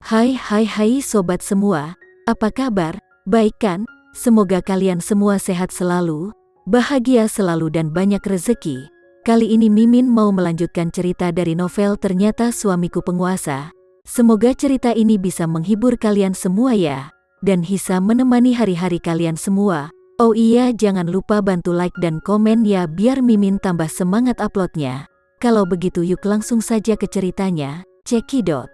Hai sobat semua, apa kabar? Baik kan? Semoga kalian semua sehat selalu, bahagia selalu dan banyak rezeki. Kali ini Mimin mau melanjutkan cerita dari novel Ternyata Suamiku Penguasa. Semoga cerita ini bisa menghibur kalian semua ya, dan bisa menemani hari-hari kalian semua. Oh iya, jangan lupa bantu like dan komen ya biar Mimin tambah semangat uploadnya. Kalau begitu yuk langsung saja ke ceritanya, cekidot.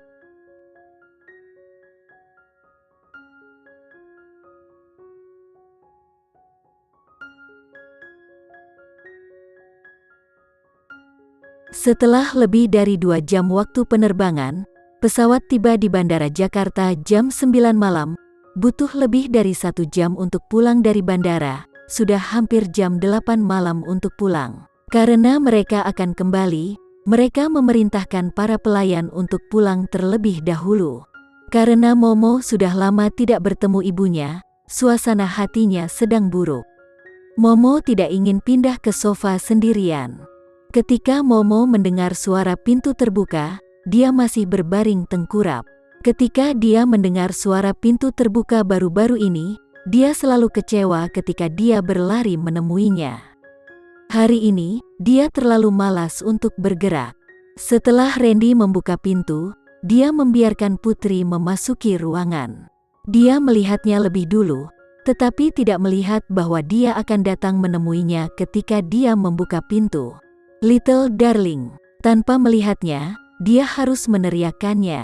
Setelah lebih dari 2 jam waktu penerbangan, pesawat tiba di Bandara Jakarta jam 9 malam. Butuh lebih dari 1 jam untuk pulang dari bandara, sudah hampir jam 8 malam untuk pulang. Karena mereka akan kembali, mereka memerintahkan para pelayan untuk pulang terlebih dahulu. Karena Momo sudah lama tidak bertemu ibunya, suasana hatinya sedang buruk. Momo tidak ingin pindah ke sofa sendirian. Ketika Momo mendengar suara pintu terbuka, dia masih berbaring tengkurap. Ketika dia mendengar suara pintu terbuka baru-baru ini, dia selalu kecewa ketika dia berlari menemuinya. Hari ini, dia terlalu malas untuk bergerak. Setelah Randy membuka pintu, dia membiarkan Putri memasuki ruangan. Dia melihatnya lebih dulu, tetapi tidak melihat bahwa dia akan datang menemuinya ketika dia membuka pintu. Little darling, tanpa melihatnya, dia harus meneriakkannya.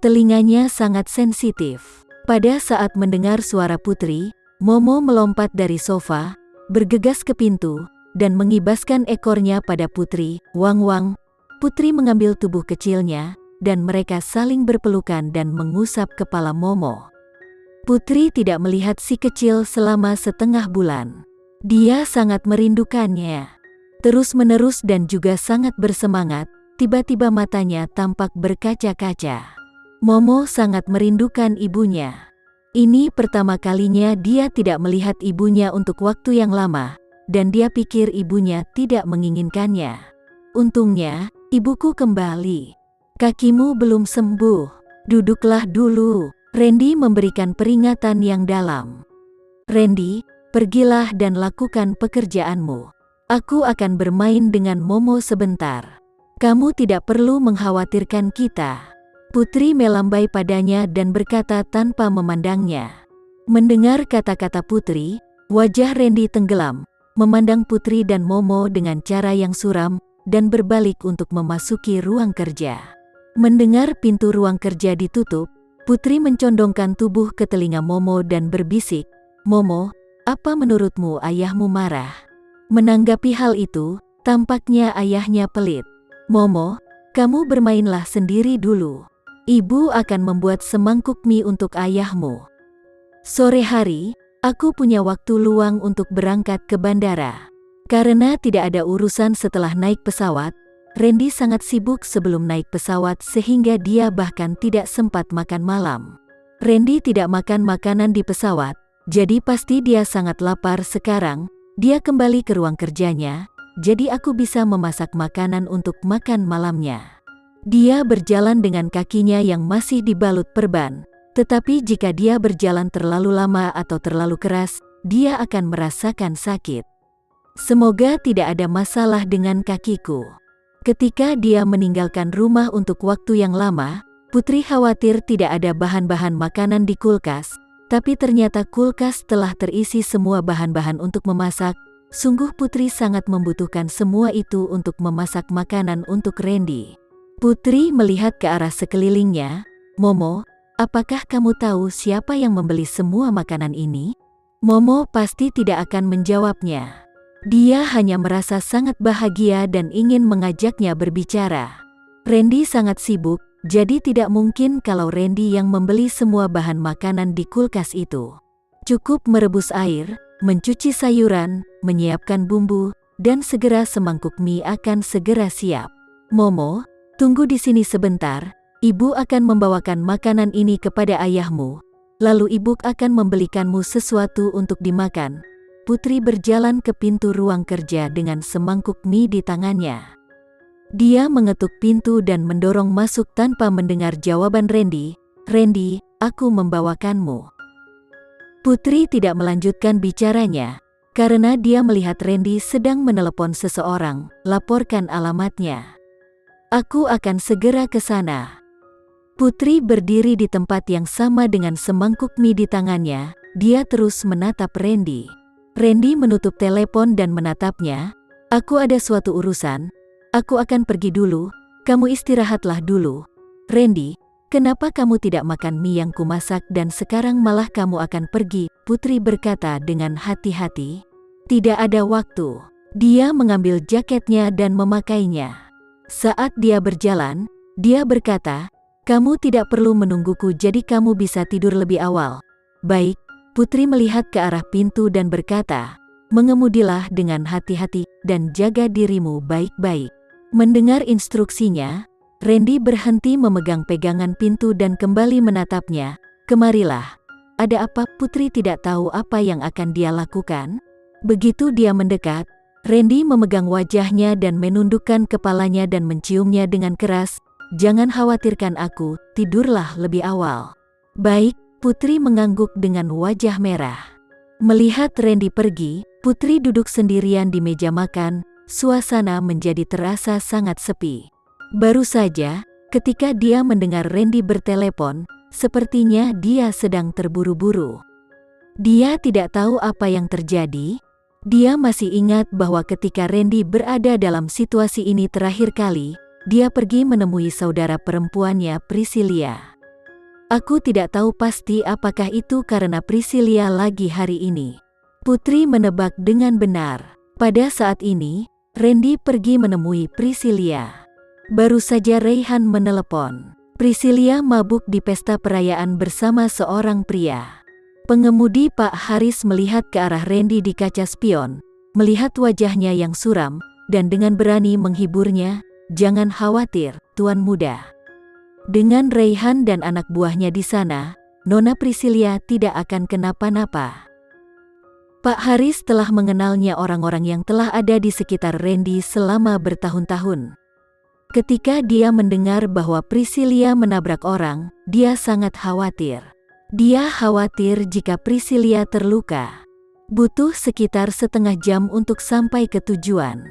Telinganya sangat sensitif. Pada saat mendengar suara Putri, Momo melompat dari sofa, bergegas ke pintu, dan mengibaskan ekornya pada Putri. Wang. Putri mengambil tubuh kecilnya, dan mereka saling berpelukan dan mengusap kepala Momo. Putri tidak melihat si kecil selama setengah bulan. Dia sangat merindukannya. Terus-menerus dan juga sangat bersemangat, tiba-tiba matanya tampak berkaca-kaca. Momo sangat merindukan ibunya. Ini pertama kalinya dia tidak melihat ibunya untuk waktu yang lama, dan dia pikir ibunya tidak menginginkannya. Untungnya, ibuku kembali. Kakimu belum sembuh. Duduklah dulu. Randy memberikan peringatan yang dalam. Randy, pergilah dan lakukan pekerjaanmu. Aku akan bermain dengan Momo sebentar. Kamu tidak perlu mengkhawatirkan kita. Putri melambai padanya dan berkata tanpa memandangnya. Mendengar kata-kata Putri, wajah Randy tenggelam, memandang Putri dan Momo dengan cara yang suram, dan berbalik untuk memasuki ruang kerja. Mendengar pintu ruang kerja ditutup, Putri mencondongkan tubuh ke telinga Momo dan berbisik, "Momo, apa menurutmu ayahmu marah?" Menanggapi hal itu, tampaknya ayahnya pelit. "Momo, kamu bermainlah sendiri dulu. Ibu akan membuat semangkuk mie untuk ayahmu. Sore hari, aku punya waktu luang untuk berangkat ke bandara." Karena tidak ada urusan setelah naik pesawat, Randy sangat sibuk sebelum naik pesawat sehingga dia bahkan tidak sempat makan malam. Randy tidak makan makanan di pesawat, jadi pasti dia sangat lapar sekarang. Dia kembali ke ruang kerjanya, jadi aku bisa memasak makanan untuk makan malamnya. Dia berjalan dengan kakinya yang masih dibalut perban, tetapi jika dia berjalan terlalu lama atau terlalu keras, dia akan merasakan sakit. Semoga tidak ada masalah dengan kakiku. Ketika dia meninggalkan rumah untuk waktu yang lama, Putri khawatir tidak ada bahan-bahan makanan di kulkas. Tapi ternyata kulkas telah terisi semua bahan-bahan untuk memasak. Sungguh Putri sangat membutuhkan semua itu untuk memasak makanan untuk Randy. Putri melihat ke arah sekelilingnya. "Momo, apakah kamu tahu siapa yang membeli semua makanan ini?" Momo pasti tidak akan menjawabnya. Dia hanya merasa sangat bahagia dan ingin mengajaknya berbicara. Randy sangat sibuk, jadi tidak mungkin kalau Randy yang membeli semua bahan makanan di kulkas itu. Cukup merebus air, mencuci sayuran, menyiapkan bumbu, dan segera semangkuk mie akan segera siap. "Momo, tunggu di sini sebentar, ibu akan membawakan makanan ini kepada ayahmu, lalu ibu akan membelikanmu sesuatu untuk dimakan." Putri berjalan ke pintu ruang kerja dengan semangkuk mie di tangannya. Dia mengetuk pintu dan mendorong masuk tanpa mendengar jawaban Randy. Randy, aku membawakanmu. Putri tidak melanjutkan bicaranya, karena dia melihat Randy sedang menelepon seseorang. Laporkan alamatnya. Aku akan segera ke sana. Putri berdiri di tempat yang sama dengan semangkuk mie di tangannya. Dia terus menatap Randy. Randy menutup telepon dan menatapnya. Aku ada suatu urusan. Aku akan pergi dulu. Kamu istirahatlah dulu. Randy, kenapa kamu tidak makan mie yang kumasak dan sekarang malah kamu akan pergi? Putri berkata dengan hati-hati. Tidak ada waktu. Dia mengambil jaketnya dan memakainya. Saat dia berjalan, dia berkata, kamu tidak perlu menungguku jadi kamu bisa tidur lebih awal. Baik. Putri melihat ke arah pintu dan berkata, mengemudilah dengan hati-hati dan jaga dirimu baik-baik. Mendengar instruksinya, Randy berhenti memegang pegangan pintu dan kembali menatapnya. Kemarilah. Ada apa? Putri tidak tahu apa yang akan dia lakukan. Begitu dia mendekat, Randy memegang wajahnya dan menundukkan kepalanya dan menciumnya dengan keras. Jangan khawatirkan aku, tidurlah lebih awal. Baik. Putri mengangguk dengan wajah merah. Melihat Randy pergi, Putri duduk sendirian di meja makan. Suasana menjadi terasa sangat sepi. Baru saja, ketika dia mendengar Randy bertelepon, sepertinya dia sedang terburu-buru. Dia tidak tahu apa yang terjadi. Dia masih ingat bahwa ketika Randy berada dalam situasi ini terakhir kali, dia pergi menemui saudara perempuannya Priscilla. Aku tidak tahu pasti apakah itu karena Priscilla lagi hari ini. Putri menebak dengan benar. Pada saat ini, Randy pergi menemui Priscilla. Baru saja Rayhan menelepon. Priscilla mabuk di pesta perayaan bersama seorang pria. Pengemudi Pak Haris melihat ke arah Randy di kaca spion, melihat wajahnya yang suram, dan dengan berani menghiburnya, jangan khawatir, Tuan Muda. Dengan Rayhan dan anak buahnya di sana, Nona Priscilla tidak akan kenapa-napa. Pak Haris telah mengenalnya orang-orang yang telah ada di sekitar Randy selama bertahun-tahun. Ketika dia mendengar bahwa Priscilla menabrak orang, dia sangat khawatir. Dia khawatir jika Priscilla terluka. Butuh sekitar setengah jam untuk sampai ke tujuan.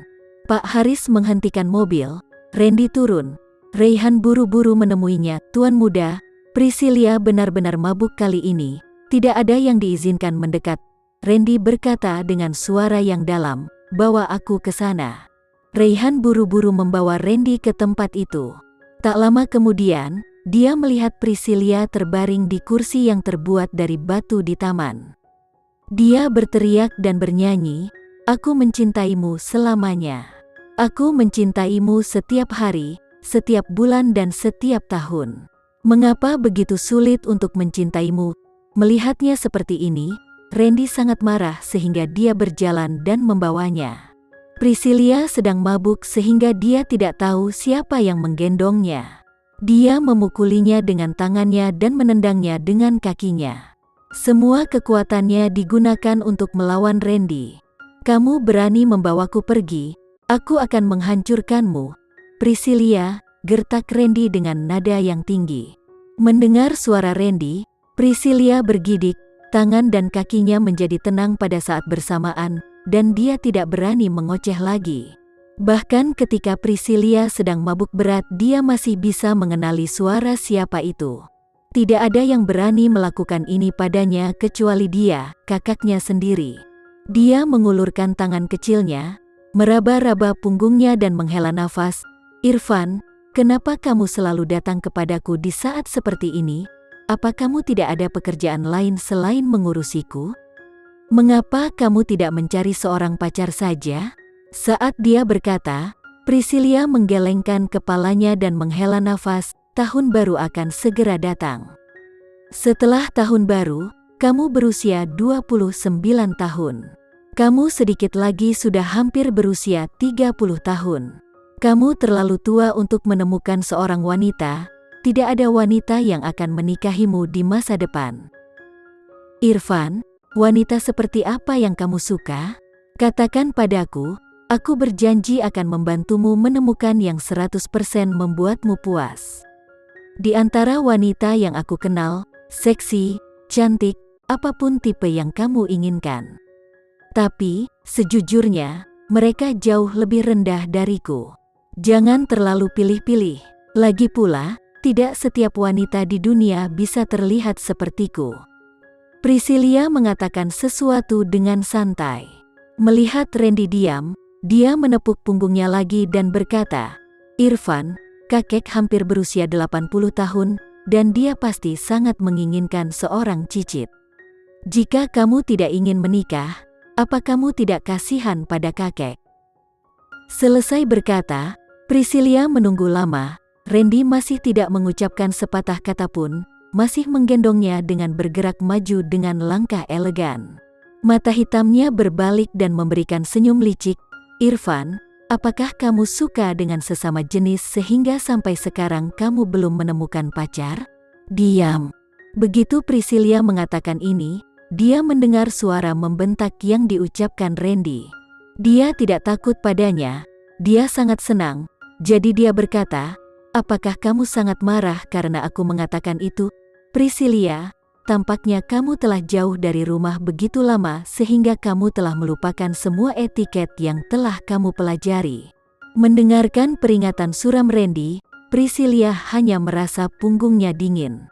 Pak Haris menghentikan mobil, Randy turun. Rayhan buru-buru menemuinya. Tuan Muda, Priscilla benar-benar mabuk kali ini. Tidak ada yang diizinkan mendekat. Randy berkata dengan suara yang dalam, bawa aku ke sana. Rayhan buru-buru membawa Randy ke tempat itu. Tak lama kemudian, dia melihat Priscilla terbaring di kursi yang terbuat dari batu di taman. Dia berteriak dan bernyanyi, aku mencintaimu selamanya. Aku mencintaimu setiap hari, setiap bulan dan setiap tahun. Mengapa begitu sulit untuk mencintaimu? Melihatnya seperti ini, Randy sangat marah sehingga dia berjalan dan membawanya. Priscilla sedang mabuk sehingga dia tidak tahu siapa yang menggendongnya. Dia memukulinya dengan tangannya dan menendangnya dengan kakinya. Semua kekuatannya digunakan untuk melawan Randy. Kamu berani membawaku pergi, aku akan menghancurkanmu. Priscilla, gertak Randy dengan nada yang tinggi. Mendengar suara Randy, Priscilla bergidik, tangan dan kakinya menjadi tenang pada saat bersamaan, dan dia tidak berani mengoceh lagi. Bahkan ketika Priscilla sedang mabuk berat, dia masih bisa mengenali suara siapa itu. Tidak ada yang berani melakukan ini padanya kecuali dia, kakaknya sendiri. Dia mengulurkan tangan kecilnya, meraba-raba punggungnya dan menghela nafas. Irfan, kenapa kamu selalu datang kepadaku di saat seperti ini? Apa kamu tidak ada pekerjaan lain selain mengurusiku? Mengapa kamu tidak mencari seorang pacar saja? Saat dia berkata, Priscilla menggelengkan kepalanya dan menghela nafas. Tahun baru akan segera datang. Setelah tahun baru, kamu berusia 29 tahun. Kamu sedikit lagi sudah hampir berusia 30 tahun. Kamu terlalu tua untuk menemukan seorang wanita. Tidak ada wanita yang akan menikahimu di masa depan. Irfan, wanita seperti apa yang kamu suka? Katakan padaku, aku berjanji akan membantumu menemukan yang 100% membuatmu puas. Di antara wanita yang aku kenal, seksi, cantik, apapun tipe yang kamu inginkan. Tapi, sejujurnya, mereka jauh lebih rendah dariku. Jangan terlalu pilih-pilih. Lagi pula, tidak setiap wanita di dunia bisa terlihat sepertiku. Priscilia mengatakan sesuatu dengan santai. Melihat Randy diam, dia menepuk punggungnya lagi dan berkata, "Irfan, kakek hampir berusia 80 tahun, dan dia pasti sangat menginginkan seorang cicit. Jika kamu tidak ingin menikah, apa kamu tidak kasihan pada kakek?" Selesai berkata, Priscilia menunggu lama. Randy masih tidak mengucapkan sepatah kata pun, masih menggendongnya dengan bergerak maju dengan langkah elegan. Mata hitamnya berbalik dan memberikan senyum licik. "Irfan, apakah kamu suka dengan sesama jenis sehingga sampai sekarang kamu belum menemukan pacar?" "Diam." Begitu Priscilia mengatakan ini, dia mendengar suara membentak yang diucapkan Randy. Dia tidak takut padanya, dia sangat senang, jadi dia berkata, "Apakah kamu sangat marah karena aku mengatakan itu? Priscilia, tampaknya kamu telah jauh dari rumah begitu lama sehingga kamu telah melupakan semua etiket yang telah kamu pelajari." Mendengarkan peringatan suram Randy, Priscilia hanya merasa punggungnya dingin.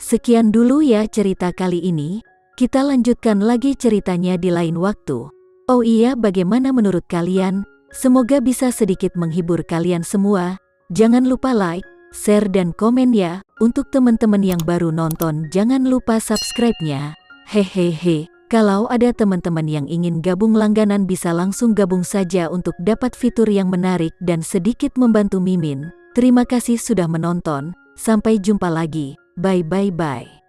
Sekian dulu ya cerita kali ini, kita lanjutkan lagi ceritanya di lain waktu. Oh iya, bagaimana menurut kalian? Semoga bisa sedikit menghibur kalian semua. Jangan lupa like, share dan komen ya. Untuk teman-teman yang baru nonton jangan lupa subscribe-nya. Hehehe, kalau ada teman-teman yang ingin gabung langganan bisa langsung gabung saja untuk dapat fitur yang menarik dan sedikit membantu Mimin. Terima kasih sudah menonton, sampai jumpa lagi. Bye bye bye.